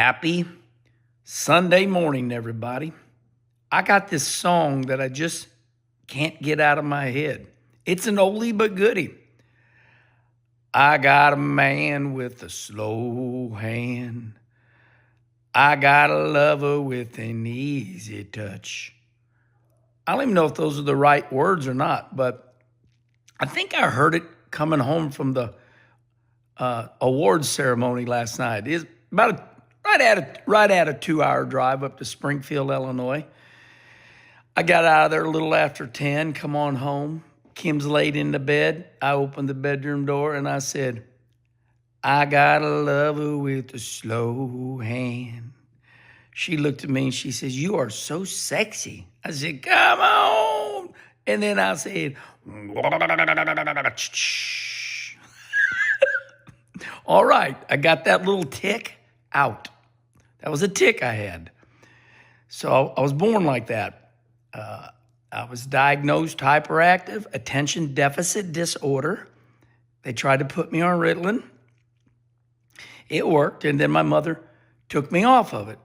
Happy Sunday morning, everybody. I got this song that I just can't get out of my head. It's an oldie but goodie. I got a man with a slow hand. I got a lover with an easy touch. I don't even know if those are the right words or not, but I think I heard it coming home from the awards ceremony last night. It's about right at a 2-hour drive up to Springfield, Illinois. I got out of there a little after 10, come on home. Kim's laid in the bed. I opened the bedroom door and I said, I got a lover with a slow hand. She looked at me and she says, you are so sexy. I said, come on. And then I said, all right, I got that little tick out. That was a tick I had. So I was born like that. I was diagnosed hyperactive attention deficit disorder. They tried to put me on Ritalin. It worked, and then my mother took me off of it.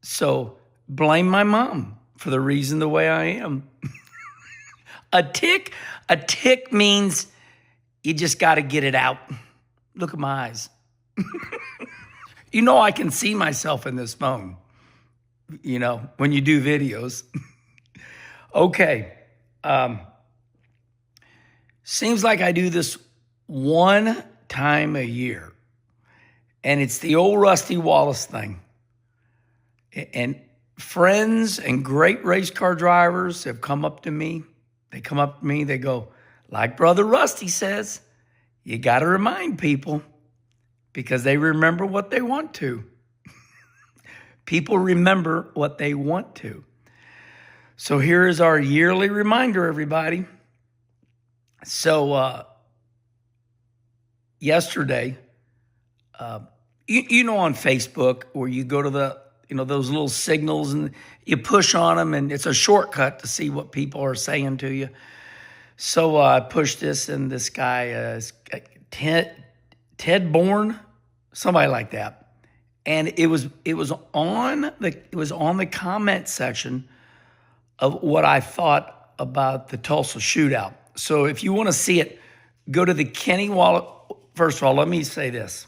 So blame my mom for the reason the way I am. A tick means you just got to get it out. Look at my eyes. You know I can see myself in this phone, you know, when you do videos. Okay. Seems like I do this one time a year. And it's the old Rusty Wallace thing. And friends and great race car drivers have come up to me. They come up to me, they go, like Brother Rusty says, you got to remind people because they remember what they want to. People remember what they want to. So here is our yearly reminder, everybody. So yesterday, you know on Facebook where you go to the, you know, those little signals and you push on them and it's a shortcut to see what people are saying to you. So I pushed this and this guy, Ted Bourne, somebody like that. And it was on the comment section of what I thought about the Tulsa shootout. So if you want to see it, go to the Kenny Wallace. First of all, let me say this.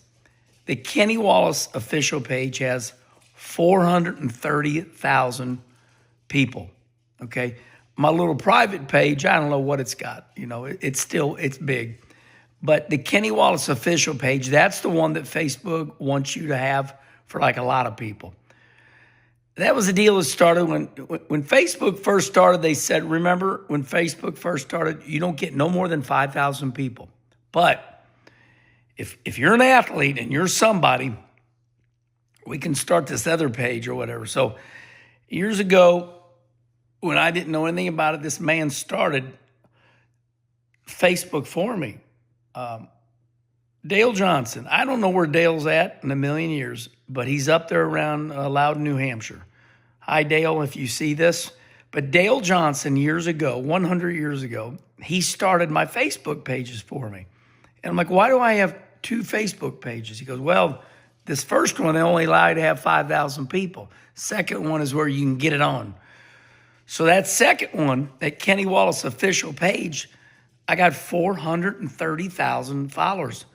The Kenny Wallace official page has 430,000 people, okay? My little private page, I don't know what it's got. You know, it's big. But the Kenny Wallace official page, that's the one that Facebook wants you to have for like a lot of people. That was the deal that started when Facebook first started. They said, remember, when Facebook first started, you don't get no more than 5,000 people. But if you're an athlete and you're somebody, we can start this other page or whatever. So years ago, when I didn't know anything about it, this man started Facebook for me. Dale Johnson. I don't know where Dale's at in a million years, but he's up there around Loudon, New Hampshire. Hi, Dale, if you see this. But Dale Johnson, years ago, 100 years ago, he started my Facebook pages for me. And I'm like, why do I have 2 Facebook pages? He goes, well, this first one, they only allow you to have 5,000 people. Second one is where you can get it on. So that second one, that Kenny Wallace official page, I got 430,000 followers.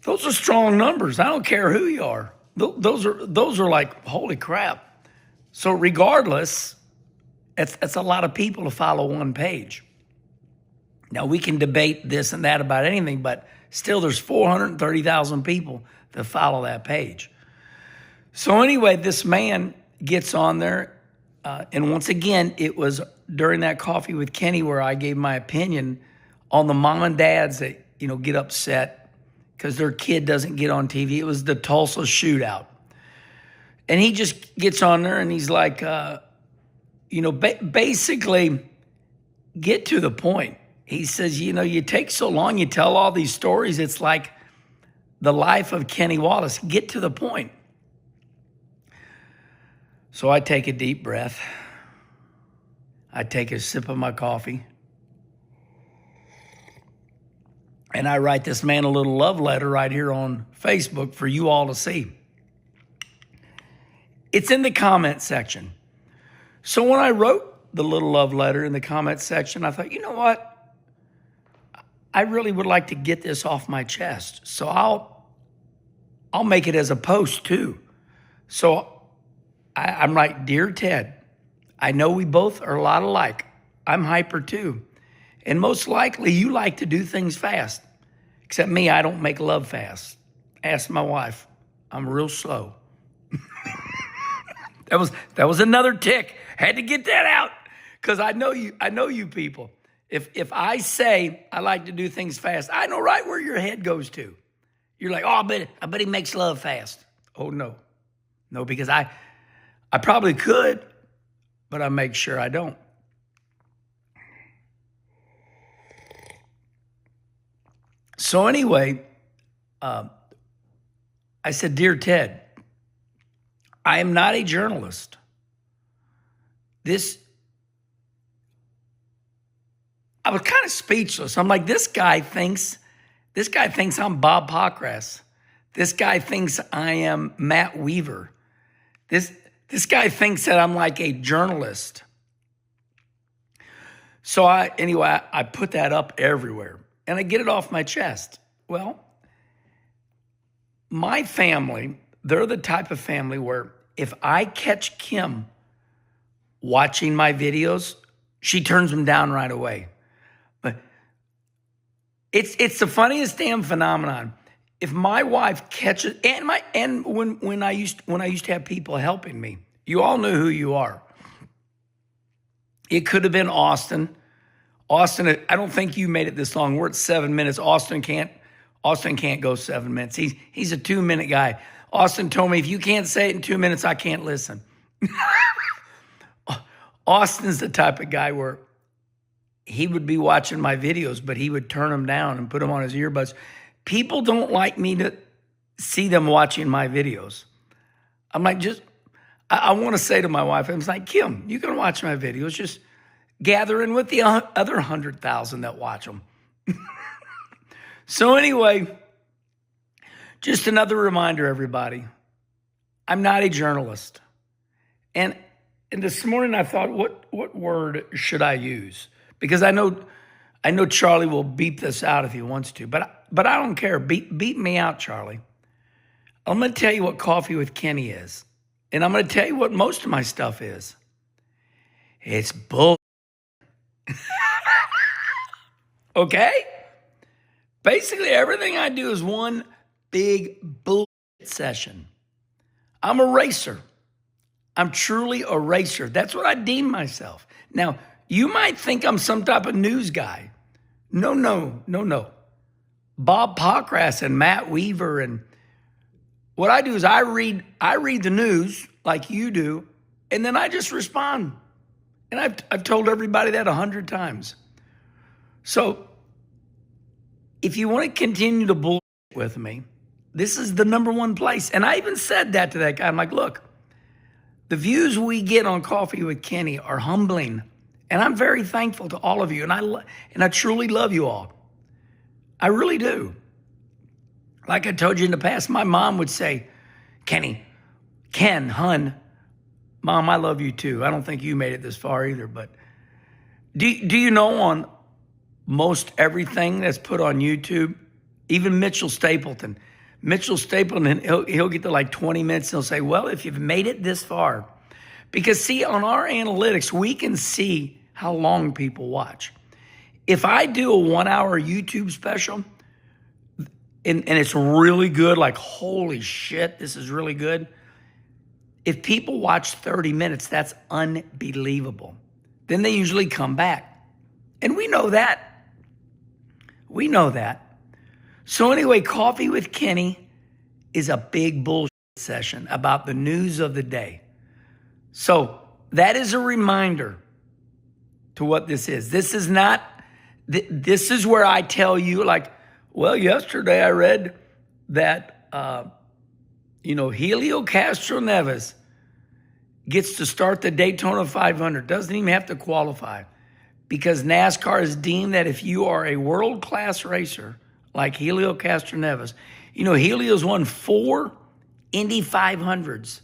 Those are strong numbers. I don't care who you are. Those are like, holy crap. So regardless, it's a lot of people to follow one page. Now, we can debate this and that about anything, but still there's 430,000 people that follow that page. So anyway, this man gets on there. And once again, it was during that coffee with Kenny where I gave my opinion on the mom and dads that, you know, get upset because their kid doesn't get on TV. It was the Tulsa shootout. And he just gets on there and he's like, basically get to the point. He says, you know, you take so long, you tell all these stories. It's like the life of Kenny Wallace. Get to the point. So I take a deep breath. I take a sip of my coffee. And I write this man a little love letter right here on Facebook for you all to see. It's in the comment section. So when I wrote the little love letter in the comment section, I thought, you know what? I really would like to get this off my chest. So I'll make it as a post too. So I'm like, Dear Ted, I know we both are a lot alike. I'm hyper too. And most likely you like to do things fast. Except me, I don't make love fast. Ask my wife. I'm real slow. That was another tick. Had to get that out because I know you people. If I say I like to do things fast, I know right where your head goes to. You're like, oh, I bet he makes love fast. Oh no, because I probably could, but I make sure I don't. So anyway, I said, Dear Ted, I am not a journalist. I was kind of speechless. I'm like, this guy thinks I'm Bob Pockrass. This guy thinks I am Matt Weaver. This guy thinks that I'm like a journalist. So I put that up everywhere and I get it off my chest. Well, my family, they're the type of family where if I catch Kim watching my videos, she turns them down right away. But it's the funniest damn phenomenon. If my wife catches, and when I used to have people helping me, you all know who you are. It could have been Austin. Austin, I don't think you made it this long. We're at 7 minutes. Austin can't go 7 minutes. He's a 2-minute guy. Austin told me, if you can't say it in 2 minutes, I can't listen. Austin's the type of guy where he would be watching my videos, but he would turn them down and put them on his earbuds. People don't like me to see them watching my videos. I'm like, I want to say to my wife, I'm like, Kim, you can watch my videos. Just gather in with the other 100,000 that watch them. So anyway, just another reminder, everybody. I'm not a journalist. And this morning I thought, what word should I use? Because I know Charlie will beep this out if he wants to, but I don't care. Beep me out, Charlie. I'm going to tell you what Coffee with Kenny is. And I'm going to tell you what most of my stuff is. It's bull. Okay? Basically, everything I do is one big bull session. I'm a racer. I'm truly a racer. That's what I deem myself. Now, you might think I'm some type of news guy. No. Bob Pockrass and Matt Weaver, and what I do is I read the news like you do, and then I just respond. And I've told everybody that 100 times. So if you want to continue to bullshit with me, this is the number one place. And I even said that to that guy. I'm like, look, the views we get on Coffee with Kenny are humbling. And I'm very thankful to all of you. And I truly love you all. I really do. Like I told you in the past, my mom would say, Ken, hun, Mom, I love you too. I don't think you made it this far either. But do you know on most everything that's put on YouTube, even Mitchell Stapleton, he'll get to like 20 minutes and he'll say, well, if you've made it this far. Because see, on our analytics, we can see how long people watch. If I do a 1-hour YouTube special and it's really good, like, holy shit, this is really good. If people watch 30 minutes, that's unbelievable. Then they usually come back. And we know that. We know that. So anyway, Coffee with Kenny is a big bullshit session about the news of the day. So that is a reminder to what this is. This is not, this is where I tell you, like, well, yesterday I read that, Helio Castroneves gets to start the Daytona 500, doesn't even have to qualify, because NASCAR has deemed that if you are a world-class racer like Helio Castroneves, Helio's won 4 Indy 500s,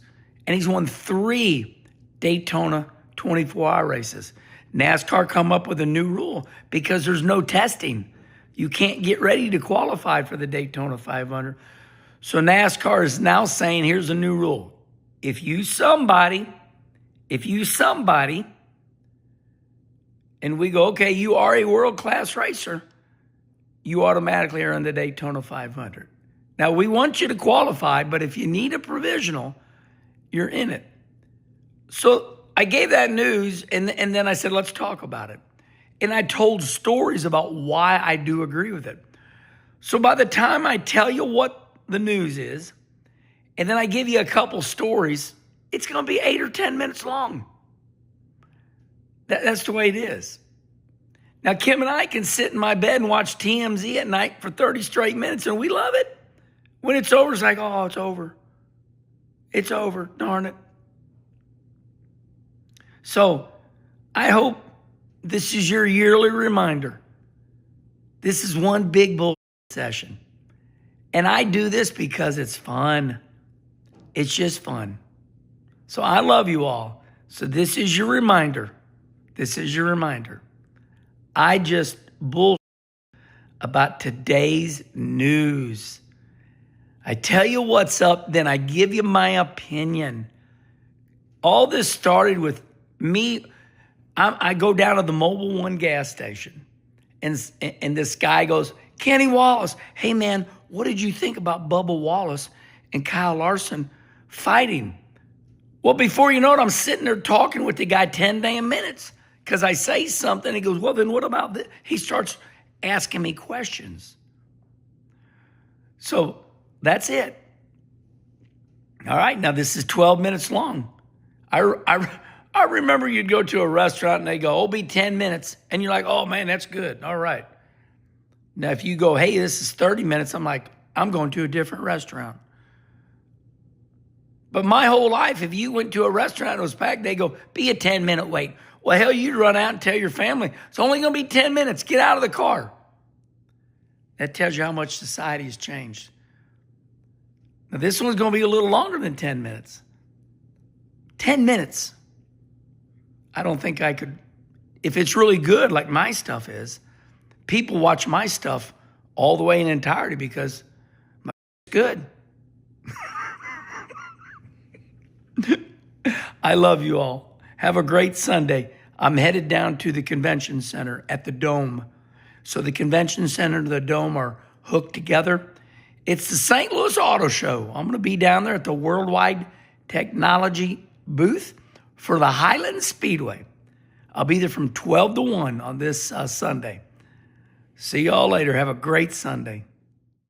and he's won 3 Daytona 24-hour races. NASCAR come up with a new rule because there's no testing. You can't get ready to qualify for the Daytona 500. So NASCAR is now saying, here's a new rule. If you somebody, and we go, okay, you are a world-class racer, you automatically are in the Daytona 500. Now, we want you to qualify, but if you need a provisional, you're in it. So I gave that news, and then I said, let's talk about it. And I told stories about why I do agree with it. So by the time I tell you what the news is, and then I give you a couple stories, it's going to be 8 or 10 minutes long. That's the way it is. Now, Kim and I can sit in my bed and watch TMZ at night for 30 straight minutes, and we love it. When it's over, it's like, oh, it's over. It's over, darn it. So I hope this is your yearly reminder. This is one big bull session. And I do this because it's fun. It's just fun. So I love you all. So this is your reminder. This is your reminder. I just bullshit about today's news. I tell you what's up, then I give you my opinion. All this started with me. I go down to the Mobile One gas station, and this guy goes, Kenny Wallace, hey man, what did you think about Bubba Wallace and Kyle Larson fighting? Well, before you know it, I'm sitting there talking with the guy 10 damn minutes because I say something. He goes, well, then what about this? He starts asking me questions. So that's it. All right, now this is 12 minutes long. I remember you'd go to a restaurant and they go, oh, be 10 minutes. And you're like, oh, man, that's good. All right. Now, if you go, hey, this is 30 minutes, I'm like, I'm going to a different restaurant. But my whole life, if you went to a restaurant and it was packed, they go, be a 10-minute wait. Well, hell, you'd run out and tell your family, it's only going to be 10 minutes. Get out of the car. That tells you how much society has changed. Now, this one's going to be a little longer than 10 minutes. 10 minutes. I don't think I could, if it's really good like my stuff is, people watch my stuff all the way in entirety because my it's good. I love you all. Have a great Sunday. I'm headed down to the convention center at the Dome. So the convention center and the Dome are hooked together. It's the St. Louis Auto Show. I'm going to be down there at the Worldwide Technology booth for the Highland Speedway. I'll be there from 12 to 1 on this Sunday. See y'all later. Have a great Sunday.